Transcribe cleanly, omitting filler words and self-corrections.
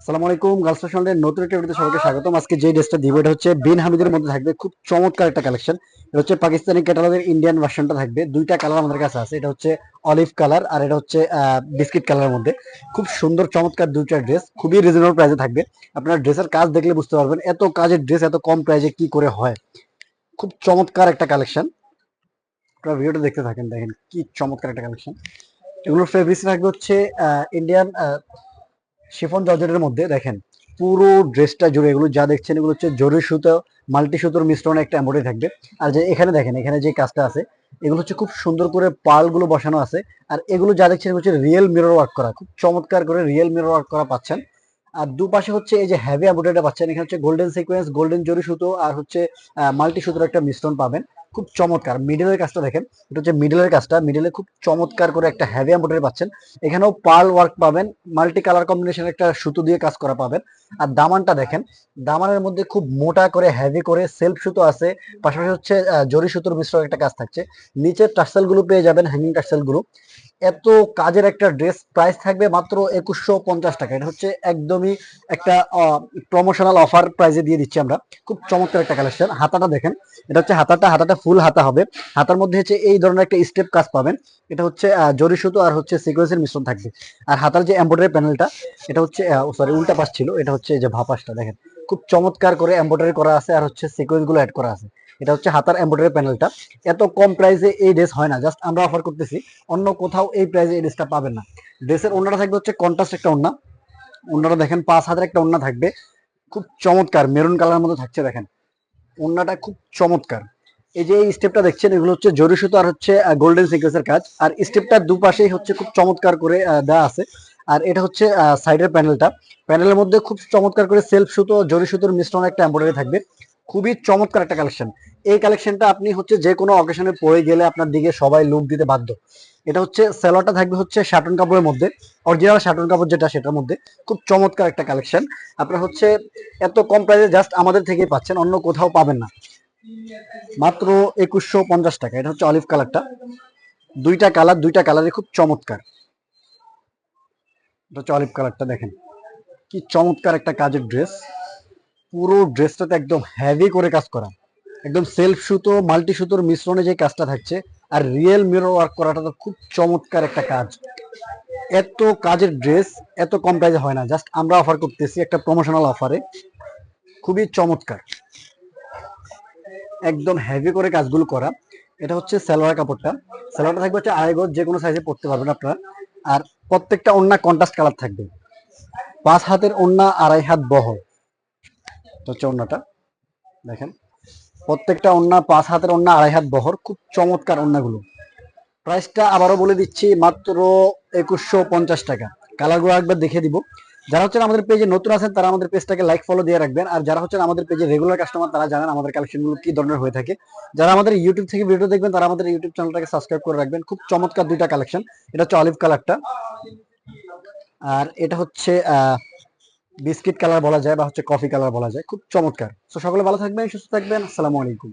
আসসালামু আলাইকুম। গার্লস ফ্যাশনের নতুন একটা ভিডিওতে সবাইকে স্বাগতম। আজকে যে ড্রেসটা দিব এটা হচ্ছে বিন হামিদের মধ্যে থাকবে, খুব চমৎকার একটা কালেকশন। এটা হচ্ছে পাকিস্তানি ক্যাটালগের ইন্ডিয়ান ভার্সনটা থাকবে। দুইটা কালার আমাদের কাছে আছে, এটা হচ্ছে অলিভ কালার আর এটা হচ্ছে বিস্কিট কালারের মধ্যে। খুব সুন্দর চমৎকার দুইটা ড্রেস, খুবই রিজনেবল প্রাইসে থাকবে। আপনারা ড্রেসের কাজ দেখলে বুঝতে পারবেন এত কাজের ড্রেস এত কম প্রাইসে কি করে হয়। খুব চমৎকার একটা কালেকশন, আপনারা ভিডিওটা দেখতে থাকেন, দেখেন কি চমৎকার একটা কালেকশন। এগুলোর ফেব্রিক্স থাকবে হচ্ছে ইন্ডিয়ান শিফন জর্জেটের মধ্যে। দেখেন পুরো ড্রেসটা জুড়ে এগুলো যা দেখছেন এগুলো হচ্ছে জরি সুতো মাল্টি সুতোর মিশ্রণে একটা এমব্রয়ডারি থাকবে। আর যে এখানে দেখেন, এখানে যে কাজটা আছে এগুলো হচ্ছে খুব সুন্দর করে পার্ল গুলো বসানো আছে। আর এগুলো যা দেখছেন এগুলো হচ্ছে রিয়েল মিরর ওয়ার্ক করা, খুব চমৎকার করে রিয়েল মিরর ওয়ার্ক করা পাচ্ছেন। আর দুপাশে হচ্ছে এই যে হেভি এমব্রয়ডারিটা পাচ্ছেন, এখানে হচ্ছে গোল্ডেন সিকোয়েন্স, গোল্ডেন জরি সুতো আর হচ্ছে মাল্টি সুতোর একটা মিশ্রণ পাবেন। খুব চমৎকার মিডলের কাজটা দেখেন, এটা হচ্ছে মিডলের কাজটা, মিডলে খুব চমৎকার করে একটা হেভি এমব্রয়ডারি পাচ্ছেন। এখানেও পার্ল ওয়ার্ক পাবেন, মাল্টি কালার কম্বিনেশন একটা সুতো দিয়ে কাজ করা পাবেন। আর দামানটা দেখেন, দামানের মধ্যে খুব মোটা করে হেভি করে সেলফ সুতো আছে, পাশাপাশি হচ্ছে জরি সুতোর মিশ্রণ একটা কাজ থাকছে। নিচের টার্সেল গুলো পেয়ে যাবেন, হ্যাঙ্গিং টার্সেল গুলো। এত কাজের একটা ড্রেস প্রাইস থাকবে মাত্র 2150 টাকা। এটা হচ্ছে একদমই একটা প্রমোশনাল অফার প্রাইসে দিয়ে দিচ্ছি আমরা। খুব চমৎকার একটা কালেকশন। হাতাটা দেখেন, এটা হচ্ছে হাতাটা ফুল হাতা হবে। হাতার মধ্যে হচ্ছে এই ধরনের একটা স্টেপ কাজ পাবেন। এটা হচ্ছে জরি সুতো আর হচ্ছে সিকোয়েন্সের মিশ্রণ থাকবে। আর হাতার যে এমব্রয়ডারি প্যানেলটা, এটা হচ্ছে সরি উল্টা পাশ ছিল, এটা হচ্ছে যে ভাপাসটা দেখেন খুব চমৎকার করে এমব্রয়ডারি করা আছে আর হচ্ছে সিকোয়েন্স গুলো অ্যাড করা আছে। এটা হচ্ছে হাতার এমব্রয়ডারি প্যানেলটা। এত কম প্রাইসে এই ড্রেস হয় না, জাস্ট আমরা অফার করতেছি, অন্য কোথাও এই প্রাইসে এই ড্রেসটা পাবেন না। ড্রেসের ওন্নাটা থাকবে হচ্ছে কন্ট্রাস্ট একটা ওন্না। ওন্নাটা দেখেন 5 হাতের একটা ওন্না থাকবে, খুব চমৎকার মেরুন কালার মধ্যে থাকছে। দেখেন ওন্নাটা খুব চমৎকার। এই যে এই স্টেপটা দেখছেন এগুলো হচ্ছে জরি সুতো আর হচ্ছে গোল্ডেন সিকোয়েন্সের কাজ। আর স্টেপটার দুপাশেই হচ্ছে খুব চমৎকার করে দেওয়া আছে। আর এটা হচ্ছে সাইডের প্যানেলটা, প্যানেলের মধ্যে খুব চমৎকার করে সেলফ সুতো জরি সুতোর মিশ্রণ একটা এমব্রয়ডারি থাকবে। খুবই চমৎকার একটা কালেকশন। এই কালেকশনটা আপনি হচ্ছে যে কোনো অকেশনে পরে গেলে আপনার দিকে সবাই লুক দিতে বাধ্য। এটা হচ্ছে সেলোয়ারটা থাকবে হচ্ছে শাটন কাপড়ের মধ্যে, অরিজিনাল শাটন কাপড় যেটা সেটার মধ্যে। খুব চমৎকার একটা কালেকশন। আপনার হচ্ছে এত কম প্রাইসে জাস্ট আমাদের থেকেই পাচ্ছেন, অন্য কোথাও পাবেন না। মাত্র 2150 টাকা। এটা হচ্ছে অলিভ কালারটা, দুইটা কালার, দুইটা কালারই খুব চমৎকার। এটা হচ্ছে অলিভ কালারটা, দেখেন কি চমৎকার একটা কাজের ড্রেস। পুরো ড্রেসটাতে একদম হেভি করে কাজ করা, একদম সেলফ সুতো মাল্টি সুতোর মিশ্রণে যে কাজটা থাকছে। আর রিয়েল মিরর ওয়ার্ক করাটা তো খুব চমৎকার একটা কাজ। এত কাজের ড্রেস এত কম প্রাইসে হয় না, জাস্ট আমরা অফার করতেছি একটা প্রমোশনাল অফারে। খুবই চমৎকার, একদম হেভি করে কাজগুলো করা। এটা হচ্ছে সালোয়ার কাপড়টা, সালোয়ারটা থাকবে হচ্ছে আড়াই গজ, যে কোনো সাইজে পরতে পারবেন আপনারা। আর প্রত্যেকটা ওড়না কন্ট্রাস্ট কালার থাকবে। 5 হাতের ওড়না, 2.5 হাত বহর। এটা হচ্ছে ওড়নাটা, দেখেন প্রত্যেকটা ওড়না 5 হাতের ওড়না, 2.5 হাত বহর। খুব চমৎকার ওড়নাগুলো। প্রাইসটা আবারও বলে দিচ্ছি, মাত্র 2150 টাকা। কালারগুলো একবার দেখে দিব। যারা হচ্ছেন আমাদের পেজে নতুন আছেন তারা আমাদের পেজটাকে লাইক ফলো দিয়ে রাখবেন। আর যারা হচ্ছেন আমাদের পেজে রেগুলার কাস্টমার তারা জানেন আমাদের কালেকশনগুলো কি ধরনের হয়ে থাকে। যারা আমাদের ইউটিউব থেকে ভিডিও দেখবেন তারা আমাদের ইউটিউব চ্যানেলটাকে সাবস্ক্রাইব করে রাখবেন। খুব চমৎকার দুইটা কালেকশন। এটা হচ্ছে অলিভ কালারটা, আর এটা হচ্ছে বিস্কিট কালার বলা যায় বা হচ্ছে কফি কালার বলা যায়। খুব চমৎকার। তো সকলে ভালো থাকবেন, সুস্থ থাকবেন। আসসালামু আলাইকুম।